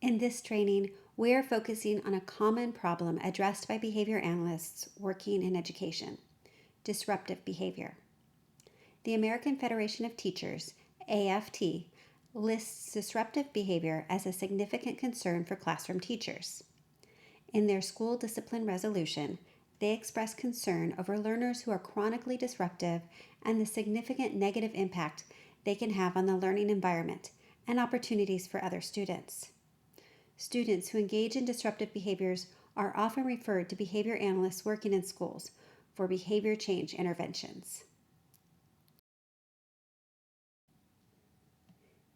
In this training, we are focusing on a common problem addressed by behavior analysts working in education: disruptive behavior. The American Federation of Teachers, AFT, lists disruptive behavior as a significant concern for classroom teachers. In their school discipline resolution, they express concern over learners who are chronically disruptive and the significant negative impact they can have on the learning environment and opportunities for other students. Students who engage in disruptive behaviors are often referred to behavior analysts working in schools for behavior change interventions.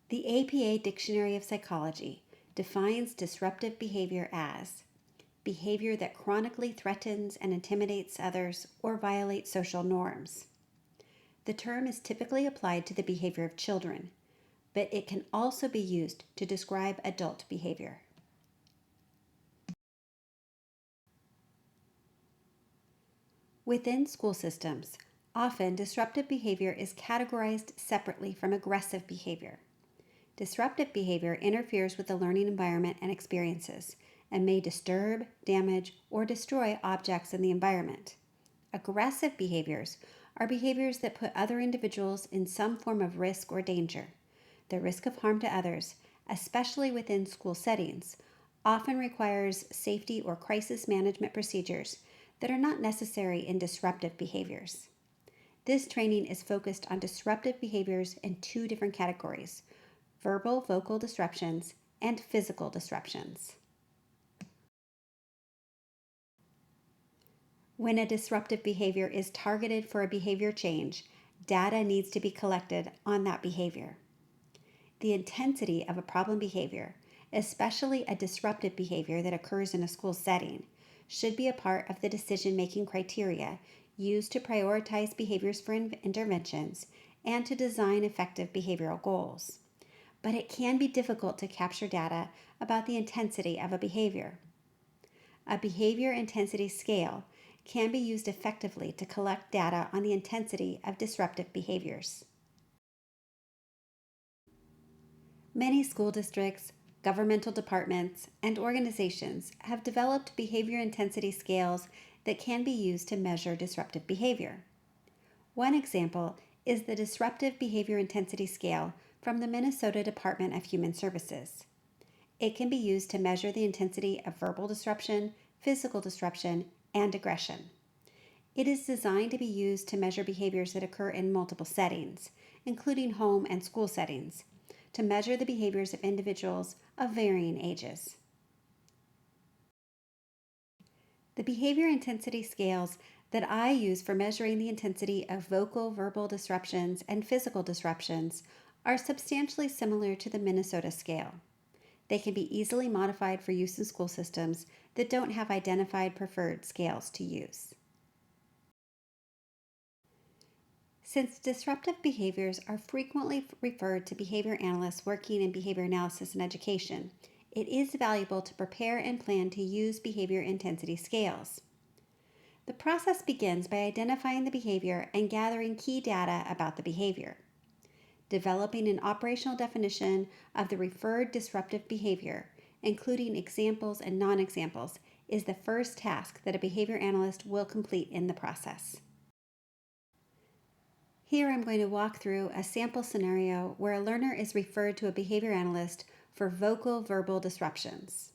The APA Dictionary of Psychology defines disruptive behavior as behavior that chronically threatens and intimidates others or violates social norms. The term is typically applied to the behavior of children, but it can also be used to describe adult behavior. Within school systems, often disruptive behavior is categorized separately from aggressive behavior. Disruptive behavior interferes with the learning environment and experiences and may disturb, damage, or destroy objects in the environment. Aggressive behaviors are behaviors that put other individuals in some form of risk or danger. The risk of harm to others, especially within school settings, often requires safety or crisis management procedures that are not necessary in disruptive behaviors. This training is focused on disruptive behaviors in two different categories: verbal vocal disruptions and physical disruptions. When a disruptive behavior is targeted for a behavior change, data needs to be collected on that behavior. The intensity of a problem behavior, especially a disruptive behavior that occurs in a school setting, should be a part of the decision-making criteria used to prioritize behaviors for interventions and to design effective behavioral goals. But it can be difficult to capture data about the intensity of a behavior. A behavior intensity scale can be used effectively to collect data on the intensity of disruptive behaviors. Many school districts, governmental departments, and organizations have developed behavior intensity scales that can be used to measure disruptive behavior. One example is the Disruptive Behavior Intensity Scale from the Minnesota Department of Human Services. It can be used to measure the intensity of verbal disruption, physical disruption, and aggression. It is designed to be used to measure behaviors that occur in multiple settings, including home and school settings, to measure the behaviors of individuals of varying ages. The behavior intensity scales that I use for measuring the intensity of vocal verbal disruptions and physical disruptions are substantially similar to the Minnesota scale. They can be easily modified for use in school systems that don't have identified preferred scales to use. Since disruptive behaviors are frequently referred to behavior analysts working in behavior analysis and education, it is valuable to prepare and plan to use behavior intensity scales. The process begins by identifying the behavior and gathering key data about the behavior. Developing an operational definition of the referred disruptive behavior, including examples and non-examples, is the first task that a behavior analyst will complete in the process. Here I'm going to walk through a sample scenario where a learner is referred to a behavior analyst for vocal verbal disruptions.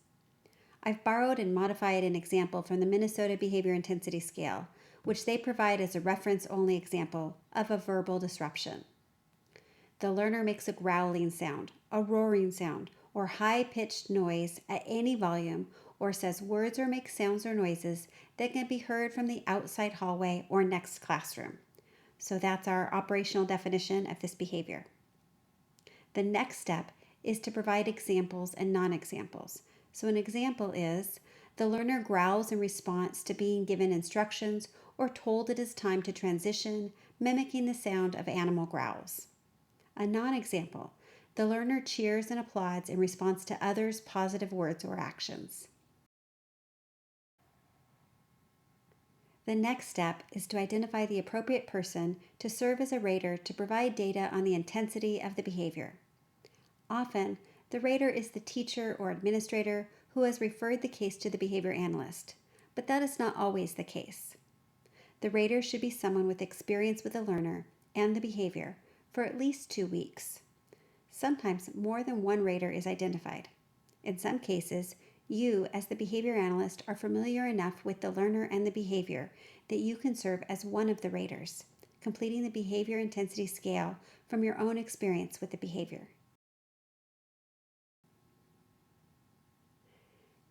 I've borrowed and modified an example from the Minnesota Behavior Intensity Scale, which they provide as a reference-only example of a verbal disruption. The learner makes a growling sound, a roaring sound, or high-pitched noise at any volume, or says words or makes sounds or noises that can be heard from the outside hallway or next classroom. So that's our operational definition of this behavior. The next step is to provide examples and non-examples. So an example is the learner growls in response to being given instructions or told it is time to transition, mimicking the sound of animal growls. A non-example, the learner cheers and applauds in response to others' positive words or actions. The next step is to identify the appropriate person to serve as a rater to provide data on the intensity of the behavior. Often, The rater is the teacher or administrator who has referred the case to the behavior analyst, but that is not always the case. The rater should be someone with experience with the learner and the behavior for at least 2 weeks. Sometimes more than one rater is identified. In some cases, you, as the behavior analyst, are familiar enough with the learner and the behavior that you can serve as one of the raters, completing the behavior intensity scale from your own experience with the behavior.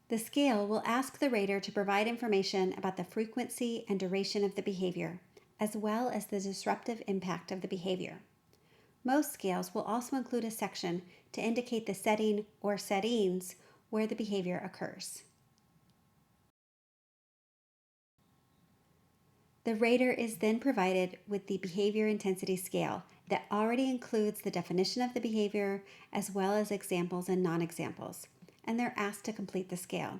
The scale will ask the rater to provide information about the frequency and duration of the behavior, as well as the disruptive impact of the behavior. Most scales will also include a section to indicate the setting or settings where the behavior occurs. The rater is then provided with the behavior intensity scale that already includes the definition of the behavior as well as examples and non-examples, and they're asked to complete the scale.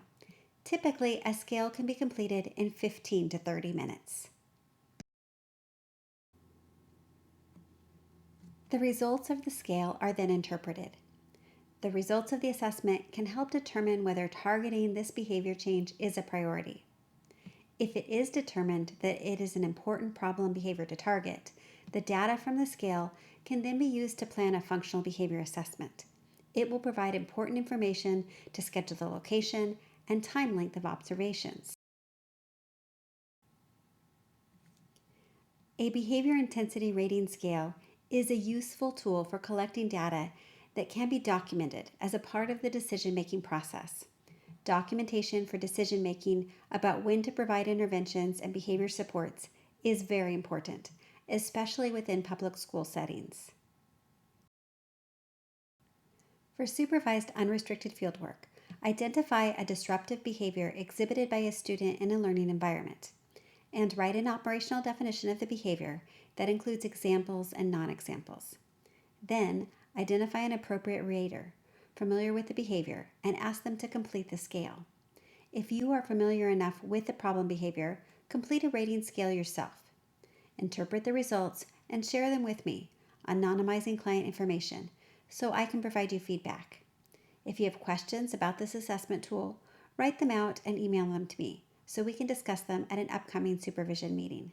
Typically, a scale can be completed in 15 to 30 minutes. The results of the scale are then interpreted. The results of the assessment can help determine whether targeting this behavior change is a priority. If it is determined that it is an important problem behavior to target, the data from the scale can then be used to plan a functional behavior assessment. It will provide important information to schedule the location and time length of observations. A behavior intensity rating scale is a useful tool for collecting data that can be documented as a part of the decision-making process. Documentation for decision-making about when to provide interventions and behavior supports is very important, especially within public school settings. For supervised unrestricted fieldwork, identify a disruptive behavior exhibited by a student in a learning environment, and write an operational definition of the behavior that includes examples and non-examples. Then, identify an appropriate rater familiar with the behavior and ask them to complete the scale. If you are familiar enough with the problem behavior, complete a rating scale yourself. Interpret the results and share them with me, anonymizing client information, so I can provide you feedback. If you have questions about this assessment tool, write them out and email them to me so we can discuss them at an upcoming supervision meeting.